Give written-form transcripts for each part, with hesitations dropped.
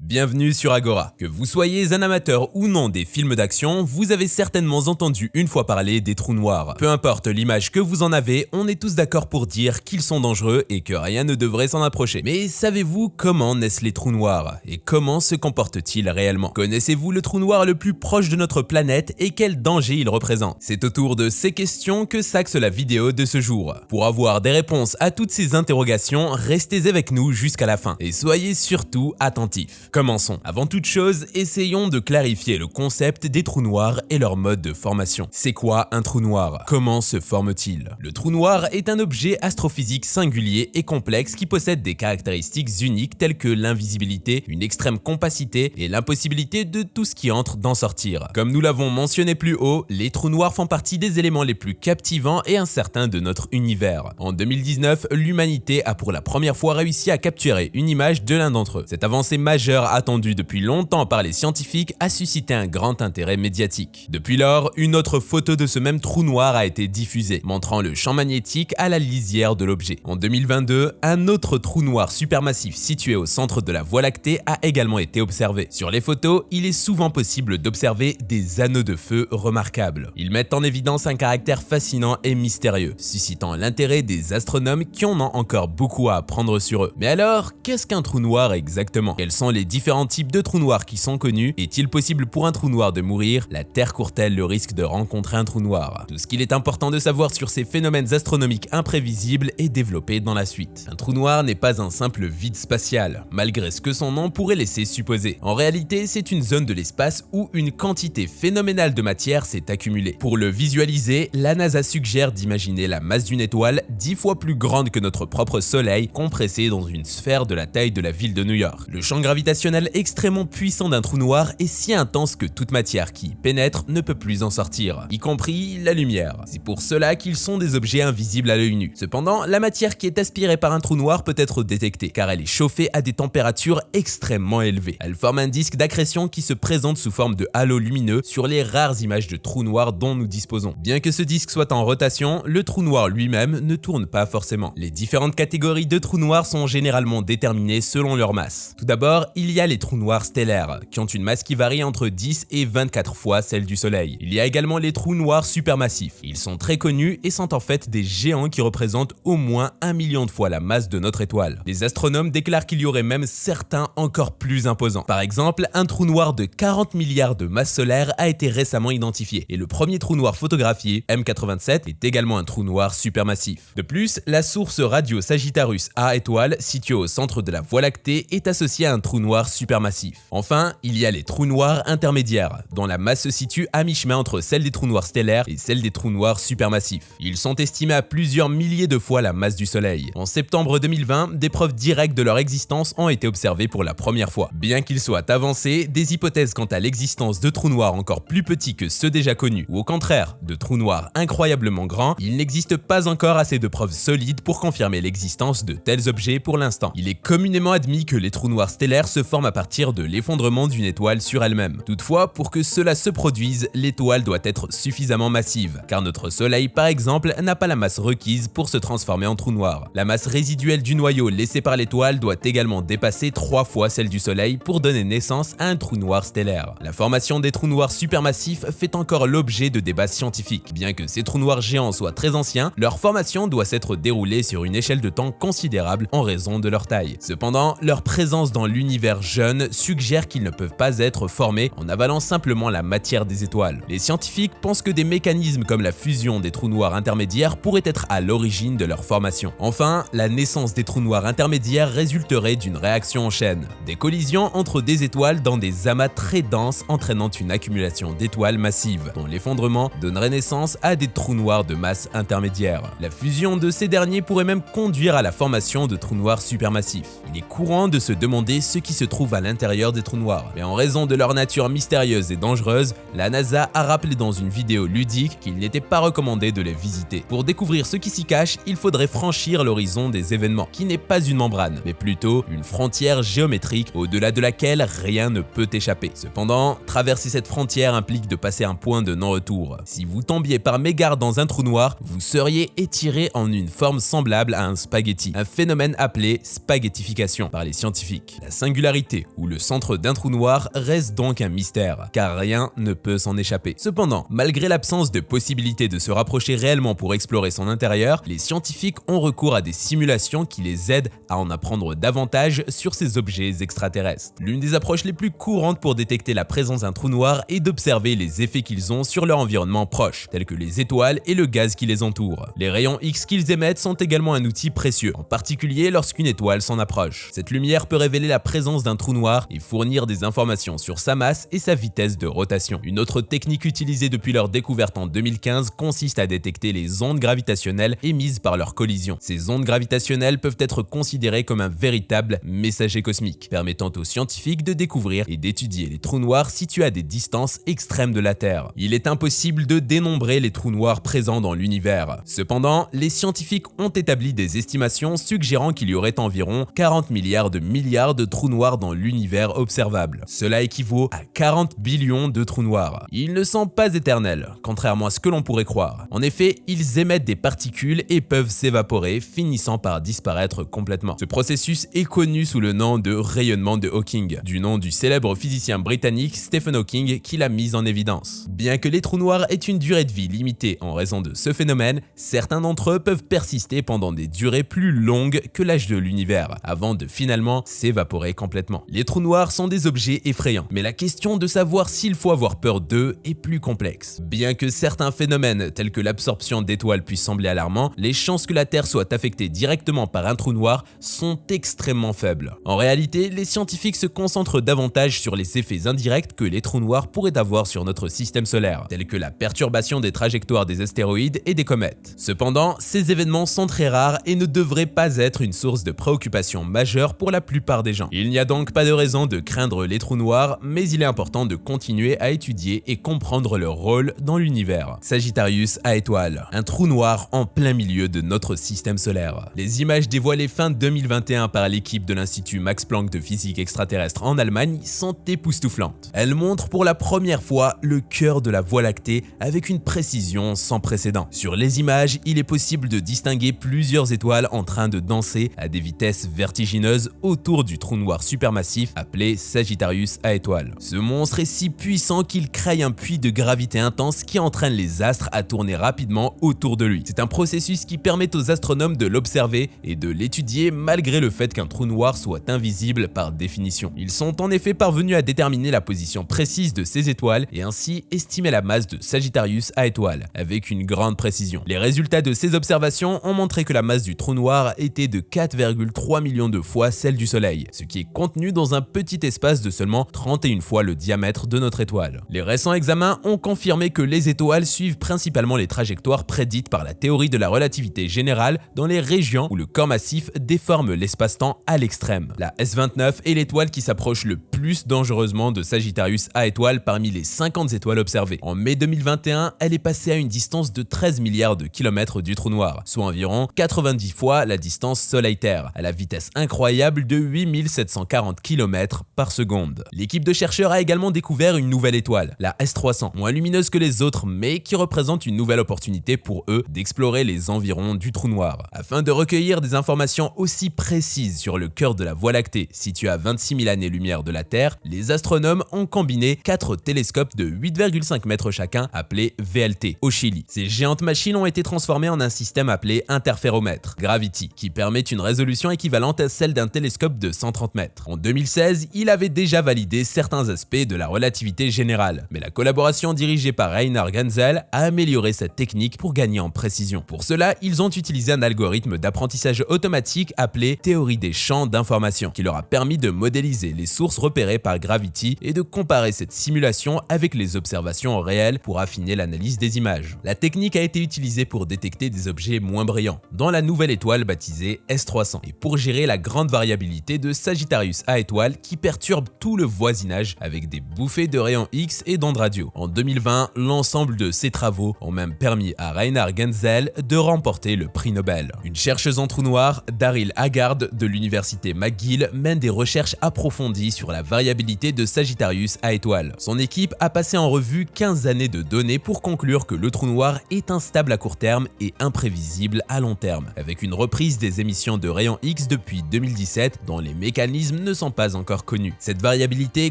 Bienvenue sur Agora. Que vous soyez un amateur ou non des films d'action, vous avez certainement entendu une fois parler des trous noirs. Peu importe l'image que vous en avez, on est tous d'accord pour dire qu'ils sont dangereux et que rien ne devrait s'en approcher. Mais savez-vous comment naissent les trous noirs et comment se comportent-ils réellement? Connaissez-vous le trou noir le plus proche de notre planète et quel danger il représente? C'est autour de ces questions que s'axe la vidéo de ce jour. Pour avoir des réponses à toutes ces interrogations, restez avec nous jusqu'à la fin et soyez surtout attentifs. Commençons. Avant toute chose, essayons de clarifier le concept des trous noirs et leur mode de formation. C'est quoi un trou noir? Comment se forme-t-il? Le trou noir est un objet astrophysique singulier et complexe qui possède des caractéristiques uniques telles que l'invisibilité, une extrême compacité et l'impossibilité de tout ce qui entre d'en sortir. Comme nous l'avons mentionné plus haut, les trous noirs font partie des éléments les plus captivants et incertains de notre univers. En 2019, l'humanité a pour la première fois réussi à capturer une image de l'un d'entre eux. Cette avancée majeure attendue depuis longtemps par les scientifiques a suscité un grand intérêt médiatique. Depuis lors, une autre photo de ce même trou noir a été diffusée, montrant le champ magnétique à la lisière de l'objet. En 2022, un autre trou noir supermassif situé au centre de la Voie lactée a également été observé. Sur les photos, il est souvent possible d'observer des anneaux de feu remarquables. Ils mettent en évidence un caractère fascinant et mystérieux, suscitant l'intérêt des astronomes qui en ont encore beaucoup à apprendre sur eux. Mais alors, qu'est-ce qu'un trou noir exactement? Quels sont les différents types de trous noirs qui sont connus? Est-il possible pour un trou noir de mourir? La Terre court-elle le risque de rencontrer un trou noir? Tout ce qu'il est important de savoir sur ces phénomènes astronomiques imprévisibles est développé dans la suite. Un trou noir n'est pas un simple vide spatial, malgré ce que son nom pourrait laisser supposer. En réalité, c'est une zone de l'espace où une quantité phénoménale de matière s'est accumulée. Pour le visualiser, la NASA suggère d'imaginer la masse d'une étoile 10 fois plus grande que notre propre Soleil, compressée dans une sphère de la taille de la ville de New York. Le champ gravitationnel extrêmement puissant d'un trou noir est si intense que toute matière qui y pénètre ne peut plus en sortir, y compris la lumière. C'est pour cela qu'ils sont des objets invisibles à l'œil nu. Cependant, la matière qui est aspirée par un trou noir peut être détectée, car elle est chauffée à des températures extrêmement élevées. Elle forme un disque d'accrétion qui se présente sous forme de halo lumineux sur les rares images de trous noirs dont nous disposons. Bien que ce disque soit en rotation, le trou noir lui-même ne tourne pas forcément. Les différentes catégories de trous noirs sont généralement déterminées selon leur masse. Tout d'abord, il y a les trous noirs stellaires, qui ont une masse qui varie entre 10 et 24 fois celle du Soleil. Il y a également les trous noirs supermassifs. Ils sont très connus et sont en fait des géants qui représentent au moins 1 million de fois la masse de notre étoile. Les astronomes déclarent qu'il y aurait même certains encore plus imposants. Par exemple, un trou noir de 40 milliards de masse solaire a été récemment identifié, et le premier trou noir photographié, M87, est également un trou noir supermassif. De plus, la source radio Sagittarius A étoile, située au centre de la Voie lactée, est associée à un trou noir supermassif. Enfin, il y a les trous noirs intermédiaires, dont la masse se situe à mi-chemin entre celle des trous noirs stellaires et celle des trous noirs supermassifs. Ils sont estimés à plusieurs milliers de fois la masse du Soleil. En septembre 2020, des preuves directes de leur existence ont été observées pour la première fois. Bien qu'ils soient avancés, des hypothèses quant à l'existence de trous noirs encore plus petits que ceux déjà connus, ou au contraire, de trous noirs incroyablement grands, il n'existe pas encore assez de preuves solides pour confirmer l'existence de tels objets pour l'instant. Il est communément admis que les trous noirs stellaires se forment à partir de l'effondrement d'une étoile sur elle-même. Toutefois, pour que cela se produise, l'étoile doit être suffisamment massive, car notre Soleil, par exemple, n'a pas la masse requise pour se transformer en trou noir. La masse résiduelle du noyau laissé par l'étoile doit également dépasser 3 fois celle du Soleil pour donner naissance à un trou noir stellaire. La formation des trous noirs supermassifs fait encore l'objet de débats scientifiques. Bien que ces trous noirs géants soient très anciens, leur formation doit s'être déroulée sur une échelle de temps considérable en raison de leur taille. Cependant, leur présence dans l'univers jeune suggère qu'ils ne peuvent pas être formés en avalant simplement la matière des étoiles. Les scientifiques pensent que des mécanismes comme la fusion des trous noirs intermédiaires pourraient être à l'origine de leur formation. Enfin, la naissance des trous noirs intermédiaires résulterait d'une réaction en chaîne, des collisions entre des étoiles dans des amas très denses entraînant une accumulation d'étoiles massives, dont l'effondrement donnerait naissance à des trous noirs de masse intermédiaire. La fusion de ces derniers pourrait même conduire à la formation de trous noirs supermassifs. Il est courant de se demander ce qui se trouve à l'intérieur des trous noirs, mais en raison de leur nature mystérieuse et dangereuse, la NASA a rappelé dans une vidéo ludique qu'il n'était pas recommandé de les visiter. Pour découvrir ce qui s'y cache, il faudrait franchir l'horizon des événements, qui n'est pas une membrane, mais plutôt une frontière géométrique au-delà de laquelle rien ne peut échapper. Cependant, traverser cette frontière implique de passer un point de non-retour. Si vous tombiez par mégarde dans un trou noir, vous seriez étiré en une forme semblable à un spaghetti, un phénomène appelé spaghettification par les scientifiques. La singularité singularité ou le centre d'un trou noir reste donc un mystère, car rien ne peut s'en échapper. Cependant, malgré l'absence de possibilité de se rapprocher réellement pour explorer son intérieur, les scientifiques ont recours à des simulations qui les aident à en apprendre davantage sur ces objets extraterrestres. L'une des approches les plus courantes pour détecter la présence d'un trou noir est d'observer les effets qu'ils ont sur leur environnement proche, tels que les étoiles et le gaz qui les entoure. Les rayons X qu'ils émettent sont également un outil précieux, en particulier lorsqu'une étoile s'en approche. Cette lumière peut révéler la présence d'un trou noir et fournir des informations sur sa masse et sa vitesse de rotation. Une autre technique utilisée depuis leur découverte en 2015 consiste à détecter les ondes gravitationnelles émises par leur collision. Ces ondes gravitationnelles peuvent être considérées comme un véritable messager cosmique, permettant aux scientifiques de découvrir et d'étudier les trous noirs situés à des distances extrêmes de la Terre. Il est impossible de dénombrer les trous noirs présents dans l'univers. Cependant, les scientifiques ont établi des estimations suggérant qu'il y aurait environ 40 milliards de trous noirs dans l'univers observable. Cela équivaut à 40 billions de trous noirs. Ils ne sont pas éternels, contrairement à ce que l'on pourrait croire. En effet, ils émettent des particules et peuvent s'évaporer, finissant par disparaître complètement. Ce processus est connu sous le nom de rayonnement de Hawking, du nom du célèbre physicien britannique Stephen Hawking qui l'a mis en évidence. Bien que les trous noirs aient une durée de vie limitée en raison de ce phénomène, certains d'entre eux peuvent persister pendant des durées plus longues que l'âge de l'univers, avant de finalement s'évaporer complètement. Les trous noirs sont des objets effrayants, mais la question de savoir s'il faut avoir peur d'eux est plus complexe. Bien que certains phénomènes tels que l'absorption d'étoiles puissent sembler alarmants, les chances que la Terre soit affectée directement par un trou noir sont extrêmement faibles. En réalité, les scientifiques se concentrent davantage sur les effets indirects que les trous noirs pourraient avoir sur notre système solaire, tels que la perturbation des trajectoires des astéroïdes et des comètes. Cependant, ces événements sont très rares et ne devraient pas être une source de préoccupation majeure pour la plupart des gens. Il n'y a donc pas de raison de craindre les trous noirs, mais il est important de continuer à étudier et comprendre leur rôle dans l'univers. Sagittarius A étoile, un trou noir en plein milieu de notre système solaire. Les images dévoilées fin 2021 par l'équipe de l'Institut Max Planck de physique extraterrestre en Allemagne sont époustouflantes. Elles montrent pour la première fois le cœur de la Voie lactée avec une précision sans précédent. Sur les images, il est possible de distinguer plusieurs étoiles en train de danser à des vitesses vertigineuses autour du trou noir supermassif appelé Sagittarius A étoile. Ce monstre est si puissant qu'il crée un puits de gravité intense qui entraîne les astres à tourner rapidement autour de lui. C'est un processus qui permet aux astronomes de l'observer et de l'étudier malgré le fait qu'un trou noir soit invisible par définition. Ils sont en effet parvenus à déterminer la position précise de ces étoiles et ainsi estimer la masse de Sagittarius A étoile avec une grande précision. Les résultats de ces observations ont montré que la masse du trou noir était de 4,3 millions de fois celle du Soleil, ce qui est contenu dans un petit espace de seulement 31 fois le diamètre de notre étoile. Les récents examens ont confirmé que les étoiles suivent principalement les trajectoires prédites par la théorie de la relativité générale dans les régions où le corps massif déforme l'espace-temps à l'extrême. La S29 est l'étoile qui s'approche le plus dangereusement de Sagittarius A étoile parmi les 50 étoiles observées. En mai 2021, elle est passée à une distance de 13 milliards de kilomètres du trou noir, soit environ 90 fois la distance Soleil-Terre, à la vitesse incroyable de 8740 km par seconde. L'équipe de chercheurs a également découvert une nouvelle étoile, la S300, moins lumineuse que les autres mais qui représente une nouvelle opportunité pour eux d'explorer les environs du trou noir. Afin de recueillir des informations aussi précises sur le cœur de la Voie lactée, situé à 26 000 années-lumière de la Terre, les astronomes ont combiné 4 télescopes de 8,5 mètres chacun appelés VLT au Chili. Ces géantes machines ont été transformées en un système appelé interféromètre, Gravity, qui permet une résolution équivalente à celle d'un télescope de 130 mètres. En 2016, il avait déjà validé certains aspects de la relativité générale, mais la collaboration dirigée par Einar Genzel a amélioré cette technique pour gagner en précision. Pour cela, ils ont utilisé un algorithme d'apprentissage automatique appelé théorie des champs d'information, qui leur a permis de modéliser les sources repérées par Gravity et de comparer cette simulation avec les observations réelles pour affiner l'analyse des images. La technique a été utilisée pour détecter des objets moins brillants dans la nouvelle étoile baptisée S300 et pour gérer la grande variabilité de Sagittarius A étoile qui perturbe tout le voisinage avec des bouffées de rayons X et d'ondes radio. En 2020, l'ensemble de ces travaux ont même permis à Einar Genzel de remporter le prix Nobel. Une chercheuse en trou noir, Daryl Haggard de l'université McGill, mène des recherches approfondies sur la variabilité de Sagittarius A étoile. Son équipe a passé en revue 15 années de données pour conclure que le trou noir est instable à court terme et imprévisible à long terme, avec une reprise des émissions de rayons X depuis 2017 dont les mécanismes ne sont pas encore connus. Cette variabilité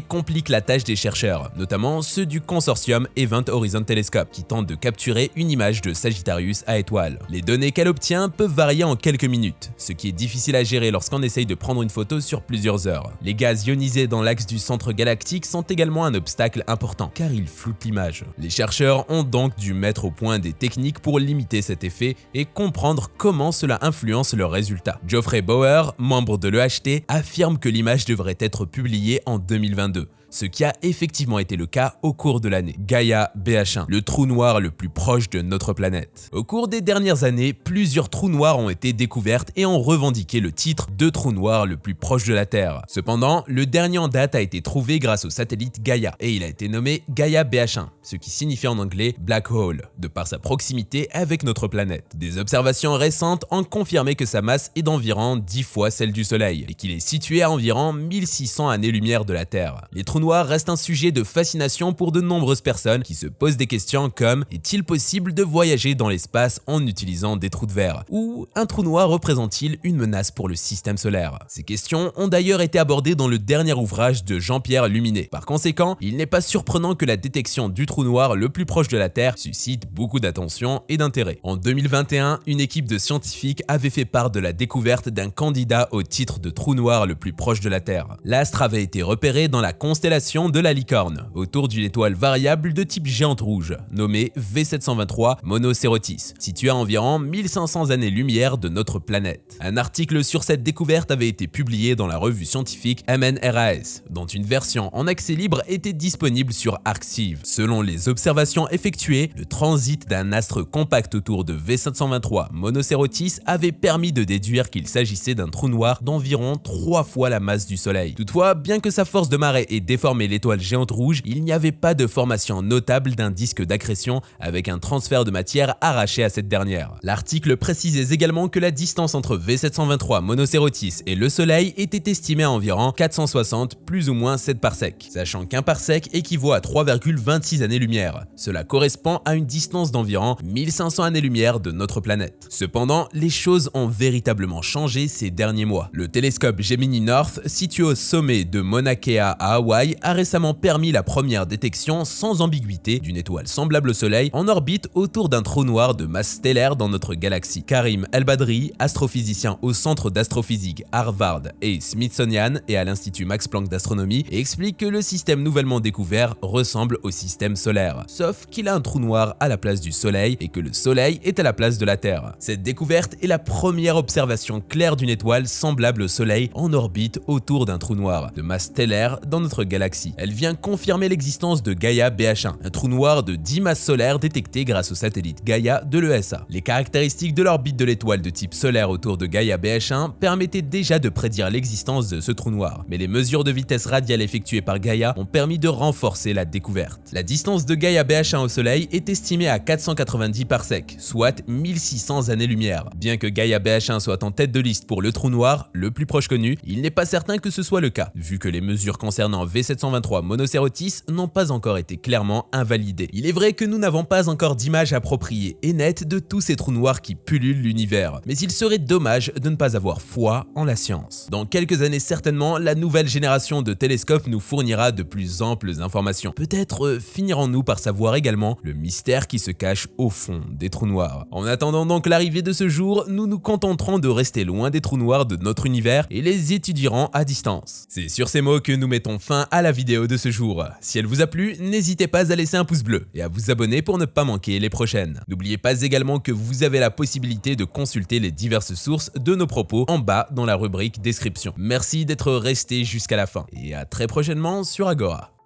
complique la tâche des chercheurs, notamment ceux du consortium Event Horizon Telescope, qui tente de capturer une image de Sagittarius à étoile. Les données qu'elle obtient peuvent varier en quelques minutes, ce qui est difficile à gérer lorsqu'on essaye de prendre une photo sur plusieurs heures. Les gaz ionisés dans l'axe du centre galactique sont également un obstacle important, car ils floutent l'image. Les chercheurs ont donc dû mettre au point des techniques pour limiter cet effet et comprendre comment cela influence leurs résultats. Geoffrey Bauer, membre de l'EHT, affirme que l'image devrait être publiée en 2022. Ce qui a effectivement été le cas au cours de l'année. Gaia BH1, le trou noir le plus proche de notre planète. Au cours des dernières années, plusieurs trous noirs ont été découvertes et ont revendiqué le titre de trou noir le plus proche de la Terre. Cependant, le dernier en date a été trouvé grâce au satellite Gaia et il a été nommé Gaia BH1, ce qui signifie en anglais Black Hole, de par sa proximité avec notre planète. Des observations récentes ont confirmé que sa masse est d'environ 10 fois celle du Soleil et qu'il est situé à environ 1600 années-lumière de la Terre. Les trous noirs reste un sujet de fascination pour de nombreuses personnes qui se posent des questions comme « Est-il possible de voyager dans l'espace en utilisant des trous de verre ?» ou « Un trou noir représente-t-il une menace pour le système solaire ?» Ces questions ont d'ailleurs été abordées dans le dernier ouvrage de Jean-Pierre Luminet. Par conséquent, il n'est pas surprenant que la détection du trou noir le plus proche de la Terre suscite beaucoup d'attention et d'intérêt. En 2021, une équipe de scientifiques avait fait part de la découverte d'un candidat au titre de trou noir le plus proche de la Terre. L'astre avait été repéré dans la constellation de la Licorne, autour d'une étoile variable de type géante rouge, nommée V723 Monocerotis, située à environ 1500 années-lumière de notre planète. Un article sur cette découverte avait été publié dans la revue scientifique MNRAS, dont une version en accès libre était disponible sur Arxiv. Selon les observations effectuées, le transit d'un astre compact autour de V723 Monocerotis avait permis de déduire qu'il s'agissait d'un trou noir d'environ 3 fois la masse du Soleil. Toutefois, bien que sa force de marée ait déformé l'étoile géante rouge, il n'y avait pas de formation notable d'un disque d'accrétion avec un transfert de matière arraché à cette dernière. L'article précisait également que la distance entre V723 Monocerotis et le Soleil était estimée à environ 460 plus ou moins 7 parsecs, sachant qu'un parsec équivaut à 3,26 années-lumière. Cela correspond à une distance d'environ 1500 années-lumière de notre planète. Cependant, les choses ont véritablement changé ces derniers mois. Le télescope Gemini North, situé au sommet de Mauna Kea à Hawaï, a récemment permis la première détection sans ambiguïté d'une étoile semblable au Soleil en orbite autour d'un trou noir de masse stellaire dans notre galaxie. Karim El-Badri, astrophysicien au Centre d'astrophysique Harvard et Smithsonian et à l'Institut Max Planck d'astronomie, explique que le système nouvellement découvert ressemble au système solaire, sauf qu'il a un trou noir à la place du Soleil et que le Soleil est à la place de la Terre. Cette découverte est la première observation claire d'une étoile semblable au Soleil en orbite autour d'un trou noir de masse stellaire dans notre galaxie. Elle vient confirmer l'existence de Gaia BH1, un trou noir de 10 masses solaires détecté grâce au satellite Gaia de l'ESA. Les caractéristiques de l'orbite de l'étoile de type solaire autour de Gaia BH1 permettaient déjà de prédire l'existence de ce trou noir, mais les mesures de vitesse radiale effectuées par Gaia ont permis de renforcer la découverte. La distance de Gaia BH1 au Soleil est estimée à 490 parsecs, soit 1600 années-lumière. Bien que Gaia BH1 soit en tête de liste pour le trou noir le plus proche connu, il n'est pas certain que ce soit le cas, vu que les mesures concernant V723 Monocerotis n'ont pas encore été clairement invalidées. Il est vrai que nous n'avons pas encore d'image appropriée et nette de tous ces trous noirs qui pullulent l'univers, mais il serait dommage de ne pas avoir foi en la science. Dans quelques années certainement, la nouvelle génération de télescopes nous fournira de plus amples informations. Peut-être finirons-nous par savoir également le mystère qui se cache au fond des trous noirs. En attendant donc l'arrivée de ce jour, nous nous contenterons de rester loin des trous noirs de notre univers et les étudierons à distance. C'est sur ces mots que nous mettons fin à la vidéo de ce jour. Si elle vous a plu, n'hésitez pas à laisser un pouce bleu et à vous abonner pour ne pas manquer les prochaines. N'oubliez pas également que vous avez la possibilité de consulter les diverses sources de nos propos en bas dans la rubrique description. Merci d'être resté jusqu'à la fin et à très prochainement sur Agora.